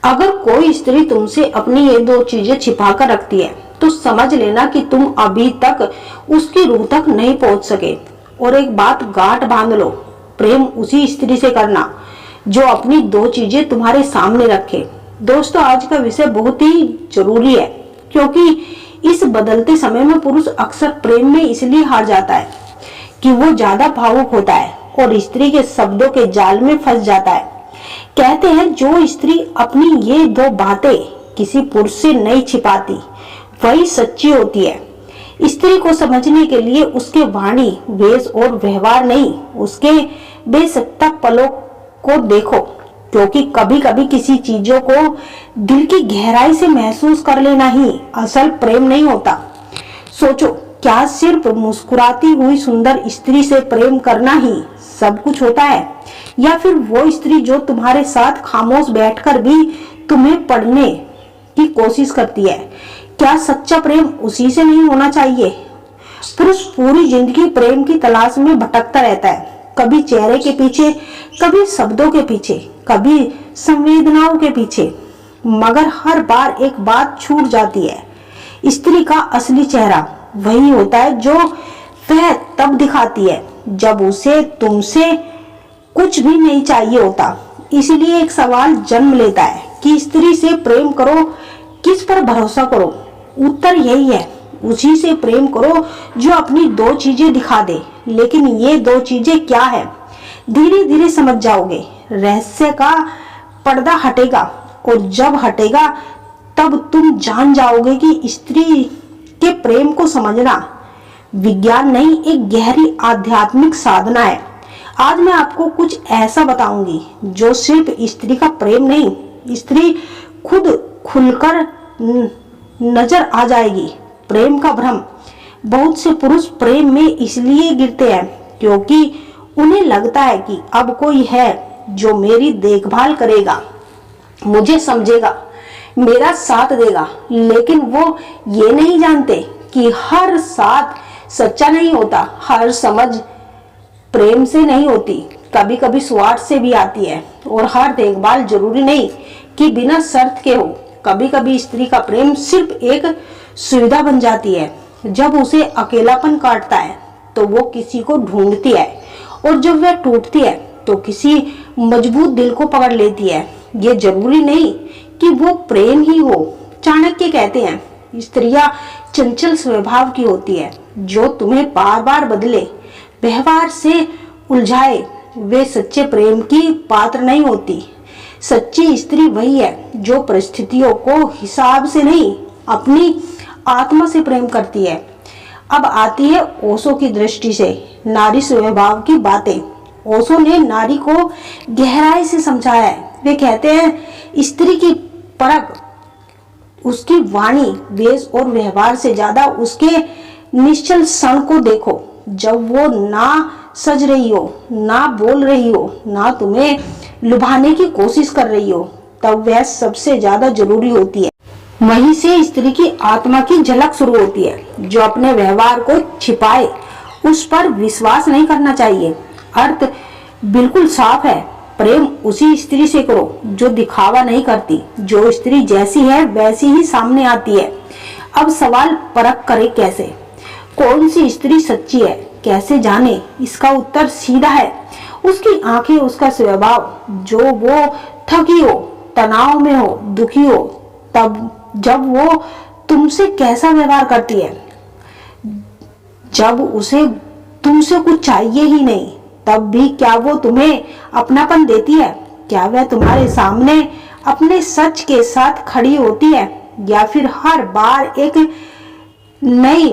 अगर कोई स्त्री तुमसे अपनी ये दो चीजें छिपा कर रखती है तो समझ लेना कि तुम अभी तक उसकी रूह तक नहीं पहुंच सके। और एक बात गांठ बांध लो, प्रेम उसी स्त्री से करना जो अपनी दो चीजें तुम्हारे सामने रखे। दोस्तों, आज का विषय बहुत ही जरूरी है, क्योंकि इस बदलते समय में पुरुष अक्सर प्रेम में इसलिए हार जाता है कि वो ज्यादा भावुक होता है और स्त्री के शब्दों के जाल में फंस जाता है। कहते हैं जो स्त्री अपनी ये दो बातें किसी पुरुष से नहीं छिपाती वही सच्ची होती है। स्त्री को समझने के लिए उसके वाणी, वेश और व्यवहार नहीं, उसके बेसत्ता पलों को देखो, क्योंकि कभी कभी किसी चीजों को दिल की गहराई से महसूस कर लेना ही असल प्रेम नहीं होता। सोचो, क्या सिर्फ मुस्कुराती हुई सुंदर स्त्री से प्रेम करना ही सब कुछ होता है, या फिर वो स्त्री जो तुम्हारे साथ खामोश बैठकर भी तुम्हें पढ़ने की कोशिश करती है? क्या सच्चा प्रेम उसी से नहीं होना चाहिए? पुरुष पूरी जिंदगी प्रेम की तलाश में भटकता रहता है, कभी चेहरे के पीछे, कभी शब्दों के पीछे, कभी संवेदनाओं के पीछे, मगर हर बार एक बात छूट जाती है। स्त्री का असली चेहरा वही होता है जो वह तब दिखाती है जब उसे तुमसे कुछ भी नहीं चाहिए होता। इसलिए एक सवाल जन्म लेता है कि स्त्री से प्रेम करो, किस पर भरोसा करो? उत्तर यही है, उसी से प्रेम करो जो अपनी दो चीजें दिखा दे। लेकिन ये दो चीजें क्या है? धीरे धीरे समझ जाओगे। रहस्य का पर्दा हटेगा और जब हटेगा तब तुम जान जाओगे कि स्त्री के प्रेम को समझना विज्ञान नहीं, एक गहरी आध्यात्मिक साधना है। आज मैं आपको कुछ ऐसा बताऊंगी जो सिर्फ स्त्री का प्रेम नहीं, स्त्री खुद खुलकर नजर आ जाएगी। प्रेम का भ्रम। बहुत से पुरुष प्रेम में इसलिए गिरते हैं क्योंकि उन्हें लगता है कि अब कोई है जो मेरी देखभाल करेगा, मुझे समझेगा, मेरा साथ देगा। लेकिन वो ये नहीं जानते कि हर साथ सच्चा नहीं होता, हर समझ प्रेम से नहीं होती, कभी कभी स्वार्थ से भी आती है। और हर देखभाल जरूरी नहीं कि बिना शर्त के हो। कभी कभी स्त्री का प्रेम सिर्फ एक सुविधा बन जाती है। जब उसे अकेलापन काटता है तो वो किसी को ढूंढती है, और जब वह टूटती है तो किसी मजबूत दिल को पकड़ लेती है। ये जरूरी नहीं कि वो प्रेम ही हो। चाणक्य कहते हैं स्त्रियां चंचल स्वभाव की होती है, जो तुम्हें बार बार बदले व्यवहार से उलझाए, वे सच्चे प्रेम की पात्र नहीं होती। सच्ची स्त्री वही है जो परिस्थितियों को हिसाब से नहीं, अपनी आत्मा से प्रेम करती है। अब आती है ओशो की दृष्टि से नारी स्वभाव की बातें। ओशो ने नारी को गहराई से समझाया है। वे कहते हैं स्त्री की परख उसकी वाणी, वेश और व्यवहार से ज्यादा उसके निश्चल क्षण को देखो। जब वो ना सज रही हो, ना बोल रही हो, ना तुम्हें लुभाने की कोशिश कर रही हो, तब वह सबसे ज्यादा जरूरी होती है। वहीं से स्त्री की आत्मा की झलक शुरू होती है। जो अपने व्यवहार को छिपाए उस पर विश्वास नहीं करना चाहिए। अर्थ बिल्कुल साफ है, प्रेम उसी स्त्री से करो जो दिखावा नहीं करती, जो स्त्री जैसी है वैसी ही सामने आती है। अब सवाल परख करे कैसे? कौन सी स्त्री सच्ची है कैसे जाने? इसका उत्तर सीधा है, उसकी आंखें, उसका स्वभाव। जो वो थकी हो, तनाव में हो, दुखी हो, तब जब वो तुमसे कैसा व्यवहार करती है, जब उसे तुमसे कुछ चाहिए ही नहीं तब भी क्या वो तुम्हें अपनापन देती है? क्या वह तुम्हारे सामने अपने सच के साथ खड़ी होती है, या फिर हर बार एक नई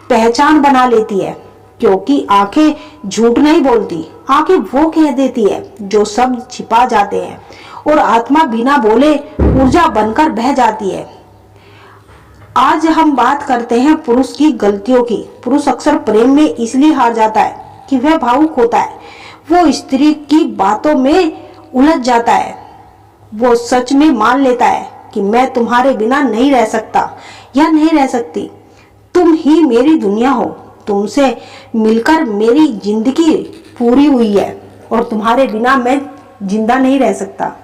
पहचान बना लेती है? क्योंकि आंखें झूठ नहीं बोलती, आंखें वो कह देती है जो शब्द छिपा जाते हैं, और आत्मा बिना बोले ऊर्जा बनकर बह जाती है। आज हम बात करते हैं पुरुष की गलतियों की। पुरुष अक्सर प्रेम में इसलिए हार जाता है कि वह भावुक होता है। वो स्त्री की बातों में उलझ जाता है। वो सच में मान लेता है कि मैं तुम्हारे बिना नहीं रह सकता या नहीं रह सकती, तुम ही मेरी दुनिया हो, तुमसे मिलकर मेरी जिंदगी पूरी हुई है और तुम्हारे बिना मैं जिंदा नहीं रह सकता।